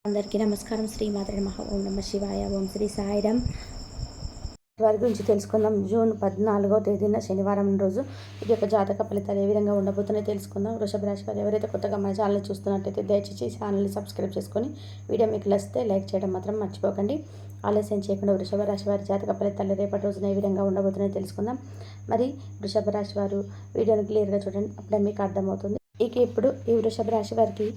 అందరికీ నమస్కారం. శ్రీమాత్రే నమః. ఓం నమ శివాయ. ఓం శ్రీ సాయిరామ్. వారి గురించి తెలుసుకుందాం. జూన్ 14వ తేదీన శనివారం రోజు ఇది యొక్క జాతక ఫలితాలు ఏ విధంగా ఉండబోతున్నాయో తెలుసుకుందాం. వృషభ రాశి వారు ఎవరైతే కొత్తగా మన ఛానల్ చూస్తున్నట్టయితే దయచేసి ఛానల్ని సబ్స్క్రైబ్ చేసుకొని వీడియో మీకు నచ్చితే లైక్ చేయడం మాత్రం మర్చిపోకండి. ఆలస్యం చేయకుండా వృషభ రాశి వారి జాతక ఫలితాలు రేపటి రోజున ఏ విధంగా ఉండబోతున్నాయో తెలుసుకుందాం. మరి వృషభ రాశి వారు వీడియోని క్లియర్గా చూడండి, అప్పుడే మీకు అర్థమవుతుంది. ఇప్పుడు ఈ వృషభ రాశి వారికి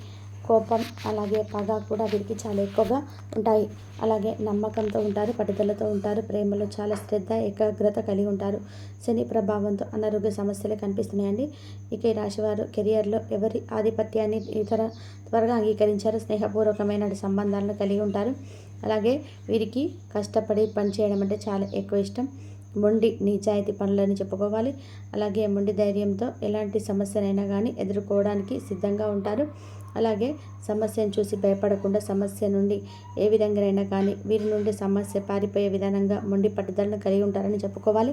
కోపం అలాగే పగ కూడా వీరికి చాలా ఎక్కువగా ఉంటాయి. అలాగే నమ్మకంతో ఉంటారు, పట్టుదలతో ఉంటారు, ప్రేమలో చాలా శ్రద్ధ ఏకాగ్రత కలిగి ఉంటారు. శని ప్రభావంతో అనారోగ్య సమస్యలు కనిపిస్తున్నాయండి. ఈ రాశివారు కెరియర్లో ఎవరి ఆధిపత్యాన్ని త్వరగా అంగీకరించారు. స్నేహపూర్వకమైన సంబంధాలను కలిగి ఉంటారు. అలాగే వీరికి కష్టపడి పనిచేయడం అంటే చాలా ఎక్కువ ఇష్టం. మొండి నిజాయితీ పనులని చెప్పుకోవాలి. అలాగే మొండి ధైర్యంతో ఎలాంటి సమస్యనైనా కానీ ఎదుర్కోవడానికి సిద్ధంగా ఉంటారు. అలాగే సమస్యను చూసి భయపడకుండా సమస్య నుండి ఏ విధంగానైనా కానీ వీరి నుండి సమస్య పారిపోయే విధానంగా మొండి పట్టుదలను కలిగి ఉంటారని చెప్పుకోవాలి.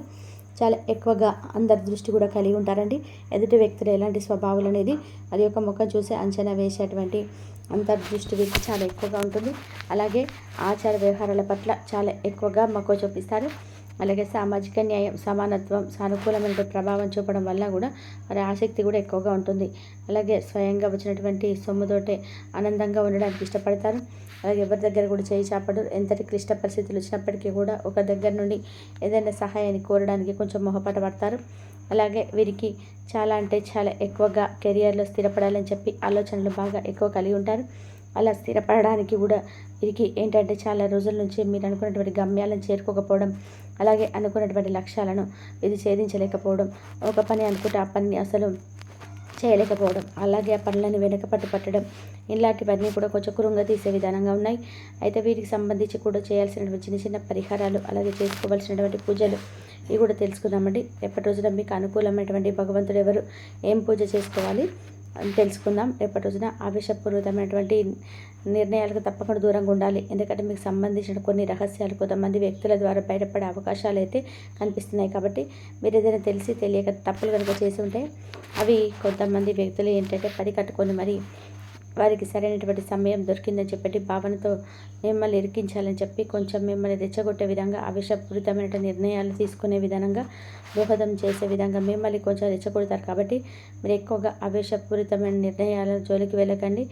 చాలా ఎక్కువగా అందరి దృష్టి కూడా కలిగి ఉంటారండి. ఎదుటి వ్యక్తులు ఎలాంటి స్వభావాలు అనేది అది యొక్క ముఖం చూసి అంచనా వేసేటువంటి అంతర్దృష్టి వీరికి చాలా ఎక్కువగా ఉంటుంది. అలాగే ఆచార వ్యవహారాల పట్ల చాలా ఎక్కువగా మక్కువ చూపిస్తారు. అలాగే సామాజిక న్యాయం, సమానత్వం, సానుకూలమైన ప్రభావం చూపడం వల్ల కూడా వారి ఆసక్తి కూడా ఎక్కువగా ఉంటుంది. అలాగే స్వయంగా వచ్చినటువంటి సొమ్ముతోటే ఆనందంగా ఉండడానికి ఇష్టపడతారు. అలాగే ఎవరి దగ్గర కూడా చేయి చాపడు. ఎంతటి క్లిష్ట పరిస్థితులు వచ్చినప్పటికీ కూడా ఒక దగ్గర నుండి ఏదైనా సహాయాన్ని కోరడానికి కొంచెం మొహమాట పడతారు. అలాగే వీరికి చాలా అంటే చాలా ఎక్కువగా కెరియర్లో స్థిరపడాలని చెప్పి ఆలోచనలు బాగా ఎక్కువ కలిగి ఉంటారు. అలా స్థిరపడడానికి కూడా వీరికి ఏంటంటే చాలా రోజుల నుంచి మీరు అనుకున్నటువంటి గమ్యాలను చేరుకోకపోవడం, అలాగే అనుకున్నటువంటి లక్ష్యాలను ఇది ఛేదించలేకపోవడం, ఒక పని అనుకుంటే ఆ పనిని అసలు చేయలేకపోవడం, అలాగే ఆ పనులను వెనక పట్టడం, ఇలాంటివన్నీ కూడా కొంచెం కురుంగా తీసే విధానంగా ఉన్నాయి. అయితే వీటికి సంబంధించి కూడా చేయాల్సినటువంటి చిన్న చిన్న పరిహారాలు, అలాగే చేసుకోవాల్సినటువంటి పూజలు ఇవి కూడా తెలుసుకుందామండి. రేపటి రోజున మీకు అనుకూలమైనటువంటి భగవంతుడు ఎవరు, ఏం పూజ చేసుకోవాలి అని తెలుసుకుందాం. రేపటి రోజున ఆవేశపూర్వకమైనటువంటి నిర్ణయాలకు తప్పకుండా దూరంగా ఉండాలి. ఎందుకంటే మీకు సంబంధించిన కొన్ని రహస్యాలు కొంతమంది వ్యక్తుల ద్వారా బయటపడే అవకాశాలు అయితే కనిపిస్తున్నాయి. కాబట్టి మీరు ఏదైనా తెలిసి తెలియక తప్పులు కనుక చేసి ఉంటే అవి కొంతమంది వ్యక్తులు ఏంటంటే పని కట్టుకొని మరి వారికి సరైనటువంటి సమయం దొరికిందని చెప్పి భావనతో మిమ్మల్ని ఇరికించాలని చెప్పి కొంచెం మిమ్మల్ని రెచ్చగొట్టే విధంగా ఆవేశపూరితమైన నిర్ణయాలు తీసుకునే విధంగా దోహదం చేసే విధంగా మిమ్మల్ని కొంచెం రెచ్చగొడతారు. కాబట్టి మీరు ఎక్కువగా ఆవేశపూరితమైన నిర్ణయాల జోలికి వెళ్ళకండి.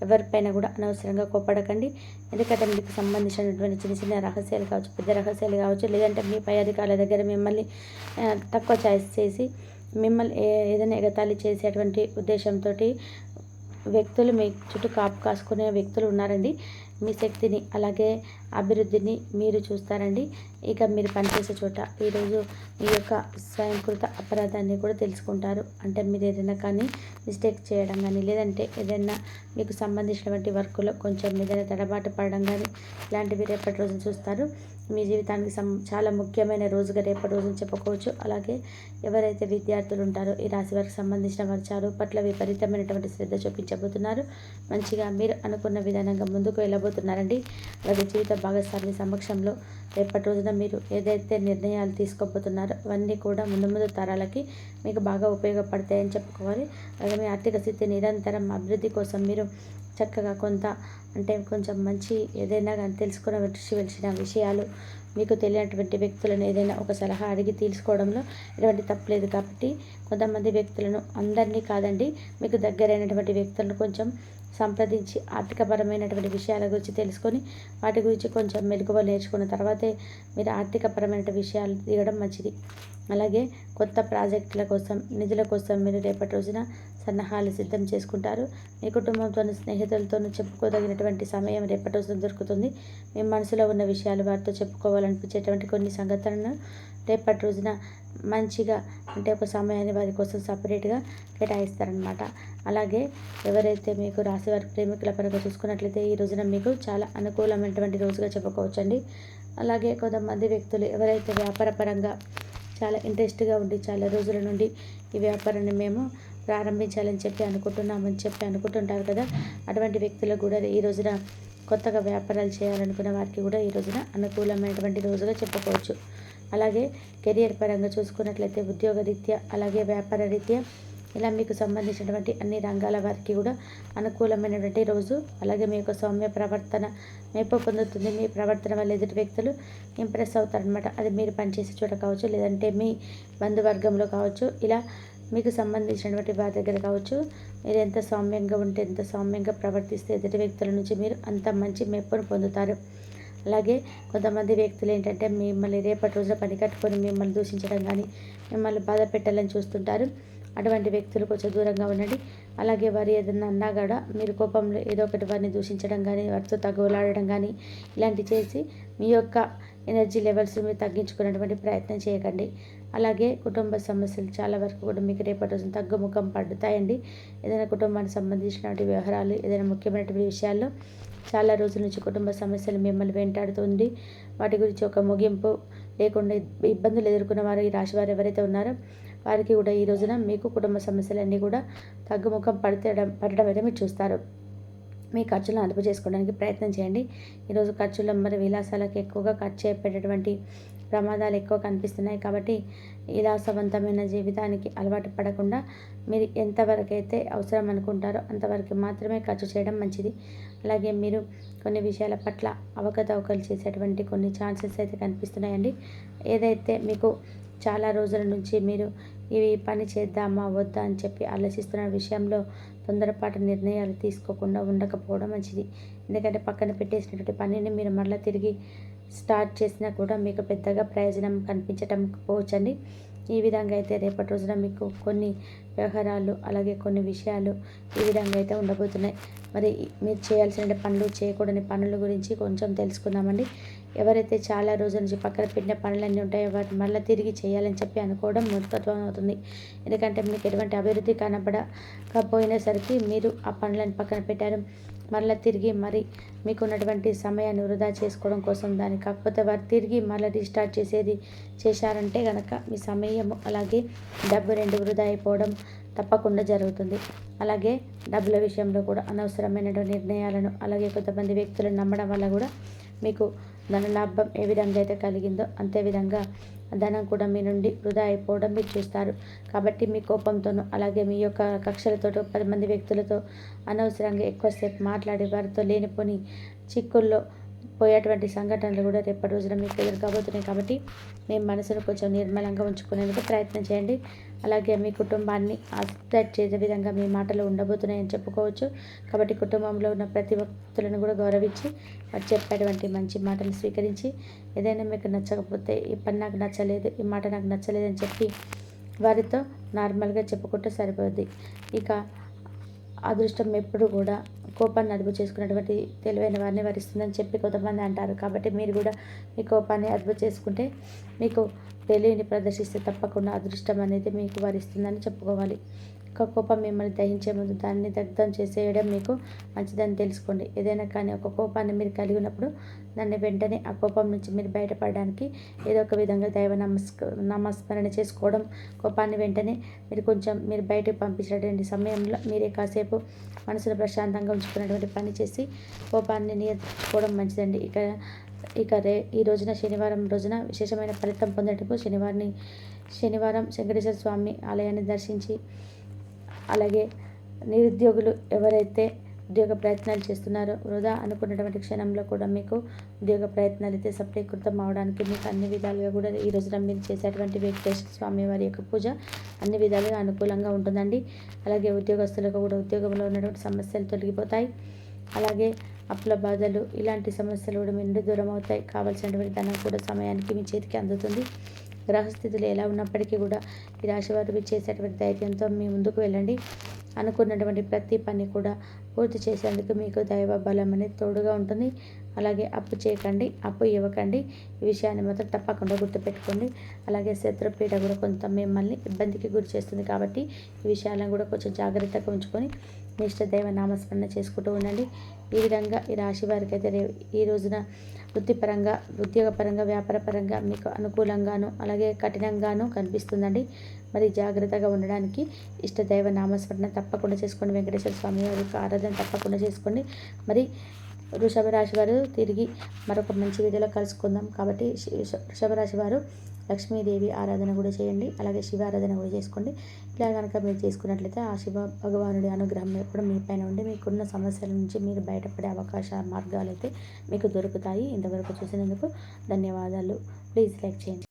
ఎవరిపైన కూడా అనవసరంగా కోపడకండి. ఎందుకంటే మీకు సంబంధించినటువంటి చిన్న చిన్న రహస్యాలు కావచ్చు, పెద్ద రహస్యాలు కావచ్చు, లేదంటే మీ పై అధికారుల దగ్గర మిమ్మల్ని తక్కువ ఛాయిస్ చేసి మిమ్మల్ని ఏదైనా ఎగతాళి చేసేటువంటి ఉద్దేశంతో వ్యక్తులు మీ చుట్టూ కాపు కాసుకునే వ్యక్తులు ఉన్నారండి. మీ శక్తిని అలాగే అభివృద్ధిని మీరు చూస్తారండి. ఇక మీరు పనిచేసే చోట ఈరోజు మీ యొక్క స్వయంకృత అపరాధాన్ని కూడా తెలుసుకుంటారు. అంటే మీరు ఏదైనా కానీ మిస్టేక్ చేయడం కానీ, లేదంటే ఏదైనా మీకు సంబంధించినటువంటి వర్క్లో కొంచెం ఏదైనా తడబాటు పడడం కానీ ఇలాంటివి రేపటి రోజున చూస్తారు. మీ జీవితానికి చాలా ముఖ్యమైన రోజుగా రేపటి రోజున చెప్పుకోవచ్చు. అలాగే ఎవరైతే విద్యార్థులు ఉంటారో ఈ రాశి వారికి సంబంధించిన వారి చదువు పట్ల విపరీతమైనటువంటి శ్రద్ధ చూపించబోతున్నారు. మంచిగా మీరు అనుకున్న విధానంగా ముందుకు వెళ్ళబోతున్నారండి. అలాగే జీవిత భాగస్వామి సమక్షంలో రేపటి రోజున మీరు ఏదైతే నిర్ణయాలు తీసుకోబోతున్నారో అవన్నీ కూడా ముందు ముందు తరాలకి మీకు బాగా ఉపయోగపడతాయని చెప్పుకోవాలి. అలాగే మీ ఆర్థిక స్థితి నిరంతరం అభివృద్ధి కోసం మీరు చక్కగా కొంచెం మంచి ఏదైనా కానీ తెలుసుకున్న వెలిసిన విషయాలు, మీకు తెలియనటువంటి వ్యక్తులను ఏదైనా ఒక సలహా అడిగి తీసుకోవడంలో ఎటువంటి తప్పులేదు. కాబట్టి కొంతమంది వ్యక్తులను, అందరినీ కాదండి, మీకు దగ్గరైనటువంటి వ్యక్తులను కొంచెం సంప్రదించి ఆర్థికపరమైనటువంటి విషయాల గురించి తెలుసుకొని వాటి గురించి కొంచెం మెలకువలు నేర్చుకున్న తర్వాతే మీరు ఆర్థికపరమైన విషయాలు దిగడం మంచిది. అలాగే కొత్త ప్రాజెక్టుల కోసం, నిధుల కోసం మీరు రేపటి రోజున సన్నాహాలు సిద్ధం చేసుకుంటారు. మీ కుటుంబంతోనూ, స్నేహితులతోనూ చెప్పుకోదగినటువంటి సమయం రేపటి రోజున దొరుకుతుంది. మీ మనసులో ఉన్న విషయాలు వారితో చెప్పుకోవాలనిపించేటువంటి కొన్ని సంఘటనలను రేపటి రోజున మంచిగా అంటే ఒక సమయాన్ని వారి కోసం సపరేట్గా కేటాయిస్తారనమాట. అలాగే ఎవరైతే మీకు రాశి వారి ప్రేమికుల పరంగా చూసుకున్నట్లయితే ఈ రోజున మీకు చాలా అనుకూలమైనటువంటి రోజుగా చెప్పుకోవచ్చండి. అలాగే కొంతమంది వ్యక్తులు ఎవరైతే వ్యాపార పరంగా చాలా ఇంట్రెస్ట్గా ఉండి చాలా రోజుల నుండి ఈ వ్యాపారాన్ని మేము ప్రారంభించాలని చెప్పి అనుకుంటుంటారు కదా, అటువంటి వ్యక్తులకు కూడా ఈ రోజున కొత్తగా వ్యాపారాలు చేయాలనుకున్న వారికి కూడా ఈ రోజున అనుకూలమైనటువంటి రోజుగా చెప్పుకోవచ్చు. అలాగే కెరియర్ పరంగా చూసుకున్నట్లయితే ఉద్యోగ రీత్యా అలాగే వ్యాపార రీత్యా ఇలా మీకు సంబంధించినటువంటి అన్ని రంగాల వారికి కూడా అనుకూలమైనటువంటి రోజు. అలాగే మీ యొక్క సౌమ్య ప్రవర్తన మెప్పు పొందుతుంది. మీ ప్రవర్తన వల్ల ఎదుటి వ్యక్తులు ఇంప్రెస్ అవుతారనమాట. అది మీరు పనిచేసే చోట కావచ్చు, లేదంటే మీ బంధువర్గంలో కావచ్చు, ఇలా మీకు సంబంధించినటువంటి వారి దగ్గర కావచ్చు. మీరు ఎంత సౌమ్యంగా ఉంటే, ఎంత సౌమ్యంగా ప్రవర్తిస్తే ఎదుటి వ్యక్తుల నుంచి మీరు అంత మంచి మెప్పును పొందుతారు. అలాగే కొంతమంది వ్యక్తులు ఏంటంటే మిమ్మల్ని రేపటి రోజున పని కట్టుకొని మిమ్మల్ని దూషించడం కానీ, మిమ్మల్ని బాధ పెట్టాలని చూస్తుంటారు. అటువంటి వ్యక్తులు కొంచెం దూరంగా ఉండండి. అలాగే వారు ఏదన్నా అన్నా కూడా మీరు కోపంలో ఏదో ఒకటి వారిని దూషించడం కానీ, వారితో తగులాడడం కానీ ఇలాంటివి చేసి మీ యొక్క ఎనర్జీ లెవెల్స్ మీరు తగ్గించుకునేటువంటి ప్రయత్నం చేయకండి. అలాగే కుటుంబ సమస్యలు చాలా వరకు కూడా మీకు రేపటి రోజున తగ్గుముఖం పడుతాయండి. ఏదైనా కుటుంబానికి సంబంధించినటువంటి వ్యవహారాలు, ఏదైనా ముఖ్యమైనటువంటి విషయాల్లో చాలా రోజుల నుంచి కుటుంబ సమస్యలు మిమ్మల్ని వెంటాడుతుంది. వాటి గురించి ఒక ముగింపు లేకుండా ఇబ్బందులు ఎదుర్కొన్న వారు, ఈ రాశి వారు ఎవరైతే ఉన్నారో వారికి కూడా ఈ రోజున మీకు కుటుంబ సమస్యలన్నీ కూడా తగ్గుముఖం పడడం అయితే మీరు చూస్తారు. మీ ఖర్చులను అదుపు చేసుకోవడానికి ప్రయత్నం చేయండి. ఈరోజు ఖర్చులు మరి విలాసాలకు ఎక్కువగా ఖర్చు అయిపోయేటటువంటి ప్రమాదాలు ఎక్కువ కనిపిస్తున్నాయి. కాబట్టి విలాసవంతమైన జీవితానికి అలవాటు పడకుండా మీరు ఎంతవరకు అయితే అవసరం అనుకుంటారో అంతవరకు మాత్రమే ఖర్చు చేయడం మంచిది. అలాగే మీరు కొన్ని విషయాల పట్ల అవకతవకలు చేసేటువంటి కొన్ని ఛాన్సెస్ అయితే కనిపిస్తున్నాయండి. ఏదైతే మీకు చాలా రోజుల నుంచి మీరు ఇవి పని చేద్దామా వద్దా అని చెప్పి ఆలోచిస్తున్న విషయంలో తొందరపాటు నిర్ణయాలు తీసుకోకుండా ఉండకపోవడం మంచిది. ఎందుకంటే పక్కన పెట్టేసినటువంటి పనిని మీరు మళ్ళీ తిరిగి స్టార్ట్ చేసినా కూడా మీకు పెద్దగా ప్రయోజనం కనిపించటం పోవచ్చండి. ఈ విధంగా అయితే రేపటి రోజున మీకు కొన్ని వ్యవహారాలు, అలాగే కొన్ని విషయాలు ఈ విధంగా అయితే ఉండబోతున్నాయి. మరి మీరు చేయాల్సిన పనులు, చేయకూడని పనుల గురించి కొంచెం తెలుసుకుందామండి. ఎవరైతే చాలా రోజుల నుంచి పక్కన పెట్టిన పనులన్నీ ఉంటాయో వాటిని మళ్ళీ తిరిగి చేయాలని చెప్పి అనుకోవడం మూర్ఖత్వం అవుతుంది. ఎందుకంటే మీకు ఎటువంటి అభివృద్ధి కనబడకపోయినసరికి మీరు ఆ పనులను పక్కన పెట్టారు. మళ్ళీ తిరిగి మరి మీకు ఉన్నటువంటి సమయాన్ని వృధా చేసుకోవడం కోసం దాన్ని కాకపోతే వారు తిరిగి మళ్ళీ రీస్టార్ట్ చేశారంటే కనుక మీ సమయం అలాగే డబ్బు రెండు వృధా అయిపోవడం తప్పకుండా జరుగుతుంది. అలాగే డబ్బుల విషయంలో కూడా అనవసరమైనటువంటి నిర్ణయాలను, అలాగే కొంతమంది వ్యక్తులను నమ్మడం వల్ల కూడా మీకు ధన లాభం ఏ విధంగా అయితే కలిగిందో అంతే విధంగా ధనం కూడా మీ నుండి వృధా అయిపోవడం మీరు చూస్తారు. కాబట్టి మీ కోపంతోనూ, అలాగే మీ యొక్క కక్షలతో 10 మంది వ్యక్తులతో అనవసరంగా ఎక్కువసేపు మాట్లాడి వారితో లేనిపోని చిక్కుల్లో పోయేటువంటి సంఘటనలు కూడా రేపటి రోజున మీకు ఎదురు కాబోతున్నాయి. కాబట్టి మీ మనసును కొంచెం నిర్మలంగా ఉంచుకునేందుకు ప్రయత్నం చేయండి. అలాగే మీ కుటుంబాన్ని అప్సెట్ చేసే విధంగా మీ మాటలు ఉండబోతున్నాయని చెప్పుకోవచ్చు. కాబట్టి కుటుంబంలో ఉన్న ప్రతి వ్యక్తులను కూడా గౌరవించి వారు చెప్పేటువంటి మంచి మాటలు స్వీకరించి, ఏదైనా మీకు నచ్చకపోతే ఈ పని నాకు నచ్చలేదు, ఈ మాట నాకు నచ్చలేదు అని చెప్పి వారితో నార్మల్గా చెప్పుకుంటే సరిపోద్ది. ఇక అదృష్టం ఎప్పుడు కూడా కోపాన్ని అదుపు చేసుకున్నటువంటి తెలివైన వారిని వరిస్తుందని చెప్పి కొంతమంది అంటారు. కాబట్టి మీరు కూడా మీ కోపాన్ని అదుపు చేసుకుంటే, మీకు తెలివిని ప్రదర్శిస్తే తప్పకుండా అదృష్టం అనేది మీకు వరిస్తుందని చెప్పుకోవాలి. ఒక కోపం మిమ్మల్ని దహించే ముందు దాన్ని దగ్ధం చేసేయడం మీకు మంచిదని తెలుసుకోండి. ఏదైనా కానీ ఒక కోపాన్ని మీరు కలిగి ఉన్నప్పుడు దాన్ని వెంటనే ఆ కోపం నుంచి మీరు బయటపడడానికి ఏదో ఒక విధంగా దైవ నామస్మరణ చేసుకోవడం, కోపాన్ని వెంటనే మీరు బయటకు పంపించేటువంటి సమయంలో మీరే కాసేపు మనసును ప్రశాంతంగా ఉంచుకున్నటువంటి పని చేసి కోపాన్ని నియంత్రించుకోవడం మంచిదండి. ఈ రోజున శనివారం రోజున విశేషమైన ఫలితం పొందేందుకు శనివారం వెంకటేశ్వర స్వామి ఆలయాన్ని దర్శించి, అలాగే నిరుద్యోగులు ఎవరైతే ఉద్యోగ ప్రయత్నాలు చేస్తున్నారో వృధా అనుకున్నటువంటి క్షణంలో కూడా మీకు ఉద్యోగ ప్రయత్నాలు అయితే సఫలీకృతం అవడానికి మీకు అన్ని విధాలుగా కూడా ఈ రోజున మీరు చేసేటువంటి వెంకటేశ్వర స్వామి వారి యొక్క పూజ అన్ని విధాలుగా అనుకూలంగా ఉంటుందండి. అలాగే ఉద్యోగస్తులకు కూడా ఉద్యోగంలో ఉన్నటువంటి సమస్యలు తొలగిపోతాయి. అలాగే అప్పుల బాధలు, ఇలాంటి సమస్యలు కూడా మీ నుండి దూరం అవుతాయి. కావాల్సినటువంటి ధనం కూడా సమయానికి మీ చేతికి అందుతుంది. గ్రహస్థితులు ఎలా ఉన్నప్పటికీ కూడా ఈ రాశి వారు మీరు చేసేటువంటి ధైర్యంతో మీ ముందుకు వెళ్ళండి. అనుకున్నటువంటి ప్రతి పని కూడా పూర్తి చేసేందుకు మీకు దైవ బలం అనేది తోడుగా ఉంటుంది. అలాగే అప్పు చేయకండి, అప్పు ఇవ్వకండి. ఈ విషయాన్ని మాత్రం తప్పకుండా గుర్తుపెట్టుకోండి. అలాగే శత్రుపీడ కూడా కొంత మిమ్మల్ని ఇబ్బందికి గురి చేస్తుంది. కాబట్టి ఈ విషయాలను కూడా కొంచెం జాగ్రత్తగా ఉంచుకొని మీ ఇష్ట దైవ నామస్మరణ చేసుకుంటూ ఉండండి. ఈ విధంగా ఈ రాశి వారికి అయితే ఈ రోజున వృత్తిపరంగా, ఉద్యోగపరంగా, వ్యాపారపరంగా మీకు అనుకూలంగాను అలాగే కఠినంగాను కనిపిస్తుందండి. మరి జాగ్రత్తగా ఉండడానికి ఇష్టదైవ నామస్మరణ తప్పకుండా చేసుకోండి. వెంకటేశ్వర స్వామి వారి యొక్క ఆరాధన తప్పకుండా చేసుకోండి. మరి వృషభ రాశి వారు తిరిగి మరొక మంచి వీడియోలో కలుసుకుందాం. కాబట్టి వృషభ రాశి వారు లక్ష్మీదేవి ఆరాధన కూడా చేయండి, అలాగే శివ ఆరాధన కూడా చేసుకోండి. ఇలా కనుక మీరు చేసుకున్నట్లయితే ఆ శివ భగవానుడి అనుగ్రహం ఎప్పుడు మీ పైన ఉండి మీకున్న సమస్యల నుంచి మీరు బయటపడే మార్గాలు అయితే మీకు దొరుకుతాయి. ఇంతవరకు చూసినందుకు ధన్యవాదాలు. ప్లీజ్ లైక్ చేయండి.